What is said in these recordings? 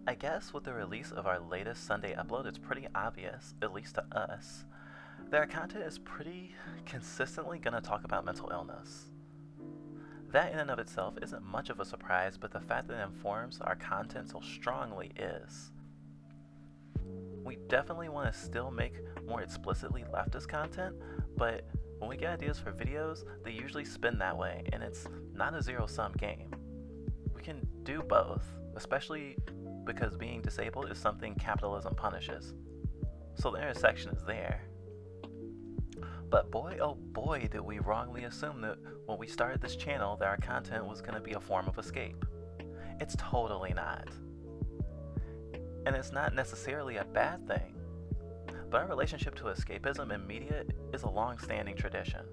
I guess with the release of our latest Sunday upload, it's pretty obvious, at least to us, that our content is pretty consistently going to talk about mental illness. That in and of itself isn't much of a surprise, but the fact that it informs our content so strongly is. We definitely want to still make more explicitly leftist content, but when we get ideas for videos, they usually spin that way, and it's not a zero-sum game. We can do both, especially because being disabled is something capitalism punishes. So the intersection is there. But boy, oh boy, did we wrongly assume that when we started this channel that our content was going to be a form of escape. It's totally not. And it's not necessarily a bad thing. But our relationship to escapism in media is a long-standing tradition.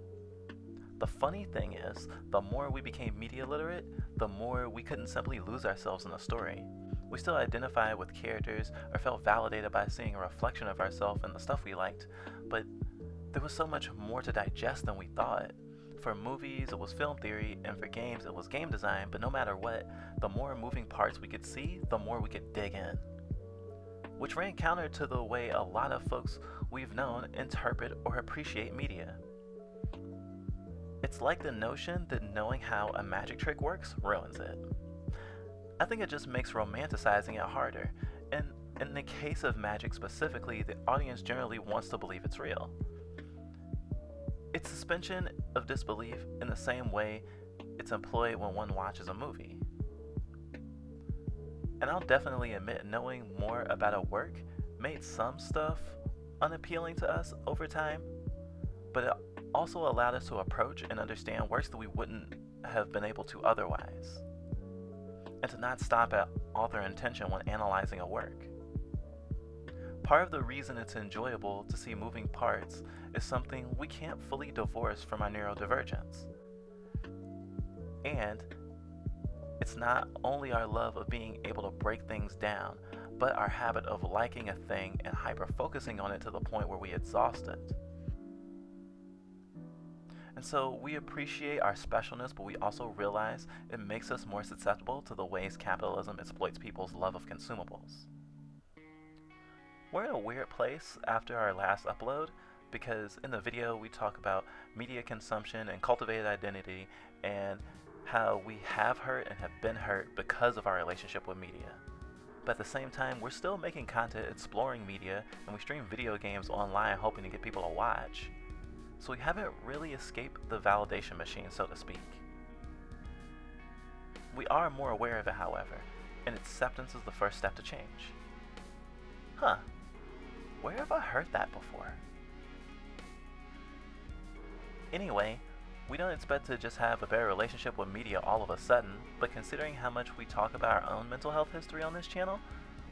The funny thing is, the more we became media literate, the more we couldn't simply lose ourselves in a story. We still identified with characters or felt validated by seeing a reflection of ourselves in the stuff we liked, but there was so much more to digest than we thought. For movies, it was film theory, and for games, it was game design, but no matter what, the more moving parts we could see, the more we could dig in. Which ran counter to the way a lot of folks we've known interpret or appreciate media. It's like the notion that knowing how a magic trick works ruins it. I think it just makes romanticizing it harder, and in the case of magic specifically, the audience generally wants to believe it's real. It's suspension of disbelief in the same way it's employed when one watches a movie. And I'll definitely admit knowing more about a work made some stuff unappealing to us over time, but it also allowed us to approach and understand works that we wouldn't have been able to otherwise, and to not stop at author intention when analyzing a work. Part of the reason it's enjoyable to see moving parts is something we can't fully divorce from our neurodivergence. And it's not only our love of being able to break things down, but our habit of liking a thing and hyper-focusing on it to the point where we exhaust it. And so we appreciate our specialness, but we also realize it makes us more susceptible to the ways capitalism exploits people's love of consumables. We're in a weird place after our last upload, because in the video we talk about media consumption and cultivated identity and how we have hurt and have been hurt because of our relationship with media. But at the same time, we're still making content exploring media, and we stream video games online hoping to get people to watch. So we haven't really escaped the validation machine, so to speak. We are more aware of it, however, and acceptance is the first step to change. Huh, where have I heard that before? Anyway, we don't expect to just have a better relationship with media all of a sudden, but considering how much we talk about our own mental health history on this channel,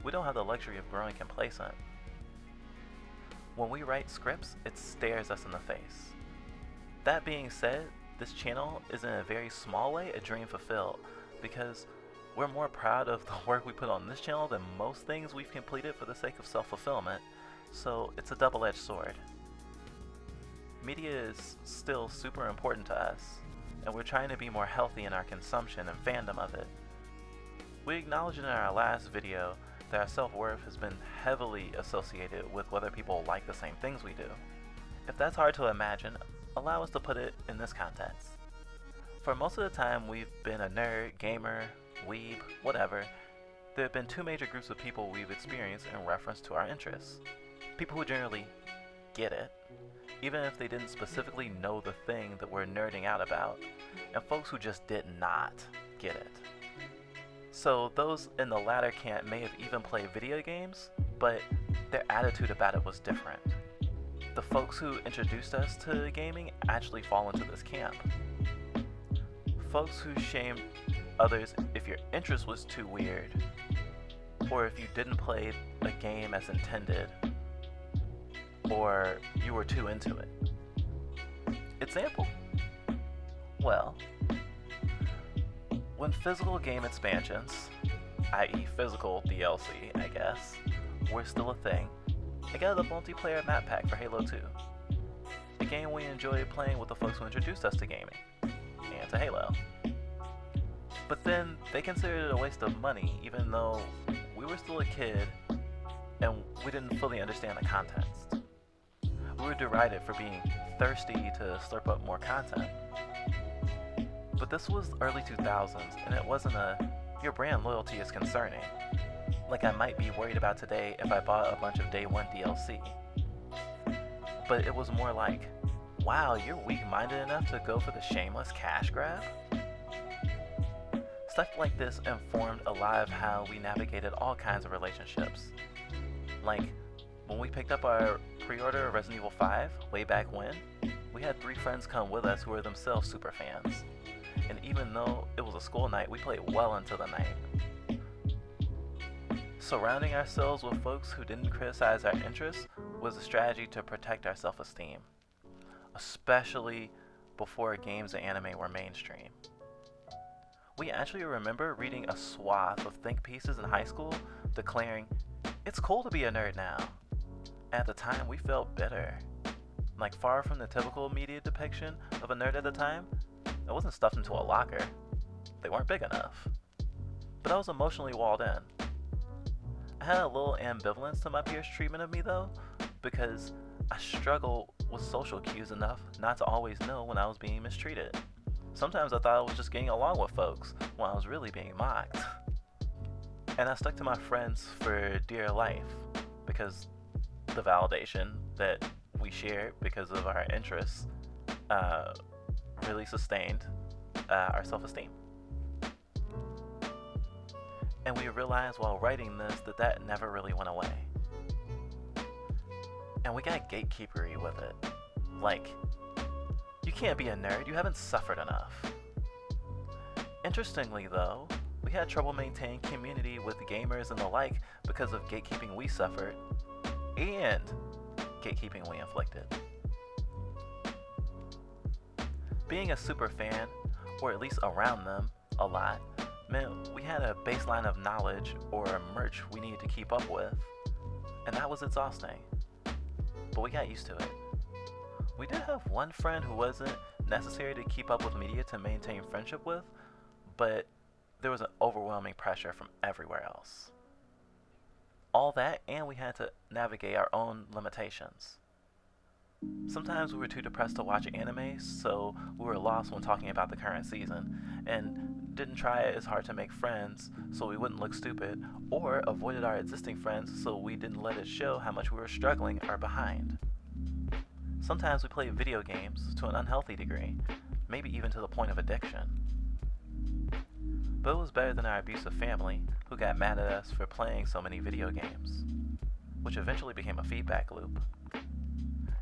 we don't have the luxury of growing complacent. When we write scripts, it stares us in the face. That being said, this channel is in a very small way a dream fulfilled, because we're more proud of the work we put on this channel than most things we've completed for the sake of self-fulfillment, so it's a double-edged sword. Media is still super important to us, and we're trying to be more healthy in our consumption and fandom of it. We acknowledged in our last video that our self-worth has been heavily associated with whether people like the same things we do. If that's hard to imagine, allow us to put it in this context. For most of the time we've been a nerd, gamer, weeb, whatever, there have been two major groups of people we've experienced in reference to our interests. People who generally get it, even if they didn't specifically know the thing that we're nerding out about, and folks who just did not get it. So those in the latter camp may have even played video games, but their attitude about it was different. The folks who introduced us to gaming actually fall into this camp. Folks who shamed others if your interest was too weird, or if you didn't play a game as intended, or you were too into it. Example? Well, when physical game expansions, i.e. physical DLC, I guess, were still a thing, I got a multiplayer map pack for Halo 2, a game we enjoyed playing with the folks who introduced us to gaming, and to Halo. But then, they considered it a waste of money, even though we were still a kid and we didn't fully understand the context. We were derided for being thirsty to slurp up more content. But this was early 2000s, and it wasn't a, your brand loyalty is concerning, like I might be worried about today if I bought a bunch of day one DLC. But it was more like, wow, you're weak-minded enough to go for the shameless cash grab? Stuff like this informed a lot of how we navigated all kinds of relationships. Like, when we picked up our pre-order of Resident Evil 5 way back when, we had 3 friends come with us who were themselves super fans. And even though it was a school night, we played well into the night. Surrounding ourselves with folks who didn't criticize our interests was a strategy to protect our self-esteem, especially before games and anime were mainstream. We actually remember reading a swath of think pieces in high school declaring, "It's cool to be a nerd now." At the time, we felt bitter. Like, far from the typical media depiction of a nerd at the time, I wasn't stuffed into a locker. They weren't big enough. But I was emotionally walled in. I had a little ambivalence to my peers' treatment of me though, because I struggled with social cues enough not to always know when I was being mistreated. Sometimes I thought I was just getting along with folks when I was really being mocked. And I stuck to my friends for dear life, because the validation that we shared because of our interests really sustained our self-esteem. And we realized while writing this that never really went away. And we got gatekeepery with it. Like, you can't be a nerd, you haven't suffered enough. Interestingly though, we had trouble maintaining community with gamers and the like because of gatekeeping we suffered and gatekeeping we inflicted. Being a super fan, or at least around them a lot, meant we had a baseline of knowledge or merch we needed to keep up with, and that was exhausting. But we got used to it. We did have one friend who wasn't necessary to keep up with media to maintain friendship with, but there was an overwhelming pressure from everywhere else. All that, and we had to navigate our own limitations. Sometimes we were too depressed to watch anime, so we were lost when talking about the current season, and didn't try as hard to make friends so we wouldn't look stupid, or avoided our existing friends so we didn't let it show how much we were struggling or behind. Sometimes we played video games to an unhealthy degree, maybe even to the point of addiction. But it was better than our abusive family, who got mad at us for playing so many video games, which eventually became a feedback loop.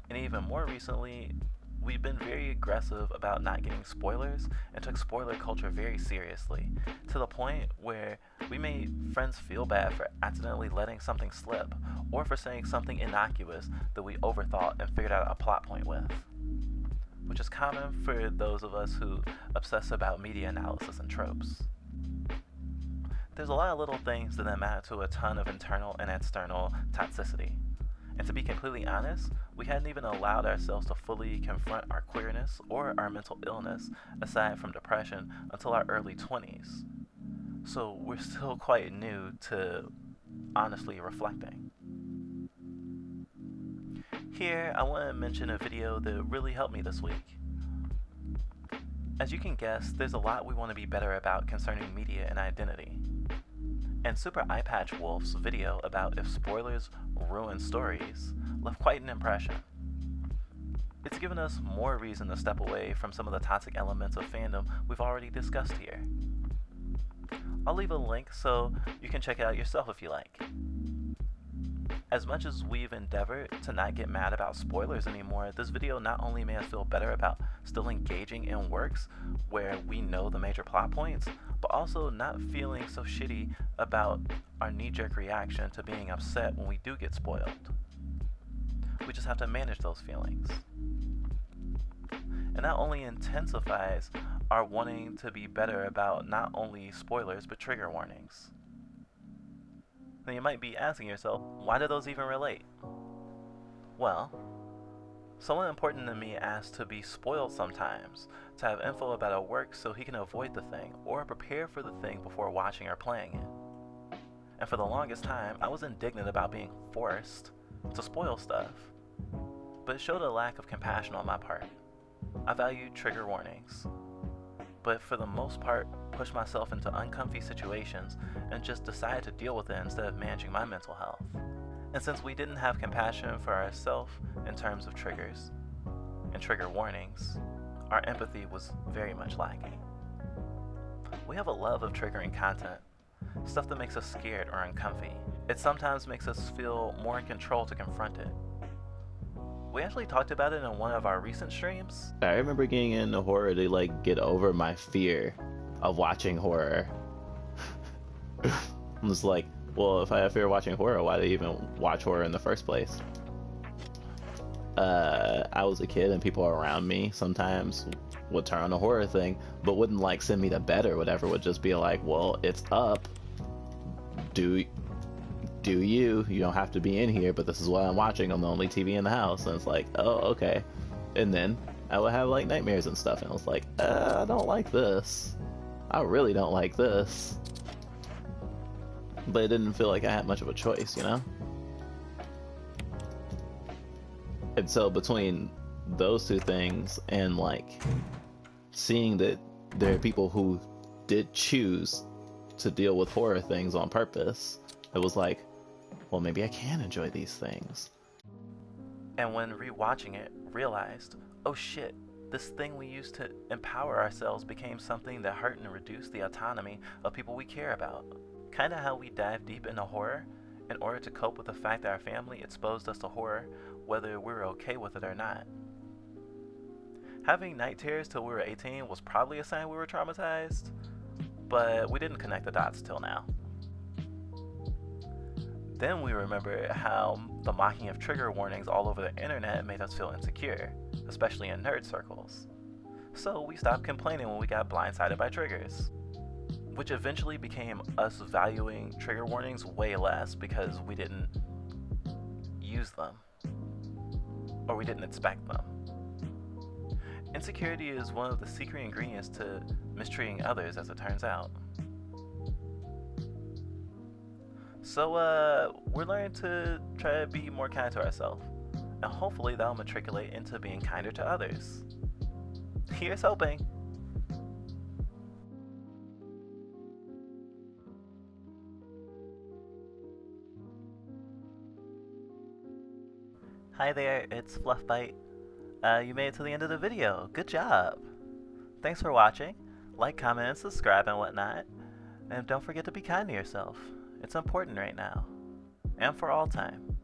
And even more recently, we've been very aggressive about not getting spoilers and took spoiler culture very seriously, to the point where we made friends feel bad for accidentally letting something slip, or for saying something innocuous that we overthought and figured out a plot point with, which is common for those of us who obsess about media analysis and tropes. There's a lot of little things that amount to a ton of internal and external toxicity. And to be completely honest, we hadn't even allowed ourselves to fully confront our queerness or our mental illness, aside from depression, until our early 20s. So we're still quite new to honestly reflecting. Here, I want to mention a video that really helped me this week. As you can guess, there's a lot we want to be better about concerning media and identity. And Super EyePatch Wolf's video about if spoilers ruin stories left quite an impression. It's given us more reason to step away from some of the toxic elements of fandom we've already discussed here. I'll leave a link so you can check it out yourself if you like. As much as we've endeavored to not get mad about spoilers anymore, this video not only made us feel better about still engaging in works where we know the major plot points, but also not feeling so shitty about our knee-jerk reaction to being upset when we do get spoiled. We just have to manage those feelings. And that only intensifies our wanting to be better about not only spoilers, but trigger warnings. Then you might be asking yourself, why do those even relate? Well, someone important to me asked to be spoiled sometimes, to have info about a work so he can avoid the thing, or prepare for the thing before watching or playing it. and for the longest time, I was indignant about being forced to spoil stuff. But it showed a lack of compassion on my part. I valued trigger warnings, but for the most part, pushed myself into uncomfy situations and just decided to deal with it instead of managing my mental health. And since we didn't have compassion for ourselves in terms of triggers and trigger warnings, our empathy was very much lacking. We have a love of triggering content, stuff that makes us scared or uncomfy. It sometimes makes us feel more in control to confront it. We actually talked about it in one of our recent streams. I remember getting into horror to like get over my fear of watching horror. I was like, well, if I have fear of watching horror, why do I even watch horror in the first place? I was a kid and people around me sometimes would turn on the horror thing, but wouldn't like send me to bed or whatever, would just be like, well, it's up. Do you don't have to be in here, but this is what I'm watching on the only TV in the house. And it's like, oh, okay. And then I would have like nightmares and stuff, and I was like, I don't like this. I really don't like this. But it didn't feel like I had much of a choice, you know? And so between those two things and like seeing that there are people who did choose to deal with horror things on purpose, it was like, well, maybe I can enjoy these things. And when rewatching it, realized, oh shit, this thing we used to empower ourselves became something that hurt and reduced the autonomy of people we care about. Kinda how we dive deep into horror in order to cope with the fact that our family exposed us to horror, whether we were okay with it or not. Having night terrors till we were 18 was probably a sign we were traumatized, but we didn't connect the dots till now. Then we remember how the mocking of trigger warnings all over the internet made us feel insecure, especially in nerd circles. So we stopped complaining when we got blindsided by triggers, which eventually became us valuing trigger warnings way less because we didn't use them, or we didn't expect them. Insecurity is one of the secret ingredients to mistreating others, as it turns out. So we're learning to try to be more kind to ourselves, and hopefully that'll matriculate into being kinder to others. Here's hoping. Hi there, it's Fluff. You made it to the end of the video. Good job. Thanks for watching. Like, comment, and subscribe and whatnot. And don't forget to be kind to yourself. It's important right now, and for all time.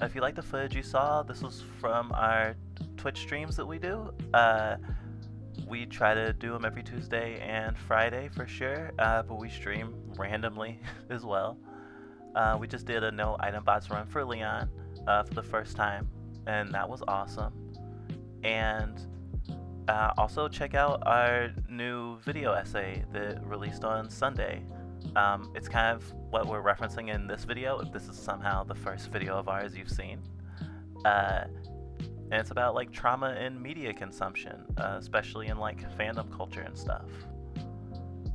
If you like the footage you saw, this was from our Twitch streams that we do. We try to do them every Tuesday and Friday for sure, but we stream randomly as well. We just did a no item bots run for Leon for the first time, and that was awesome. And also check out our new video essay that released on Sunday. It's kind of what we're referencing in this video, if this is somehow the first video of ours you've seen. And it's about like trauma in media consumption, especially in like fandom culture and stuff.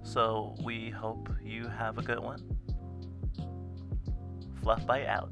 So we hope you have a good one. Fluff out.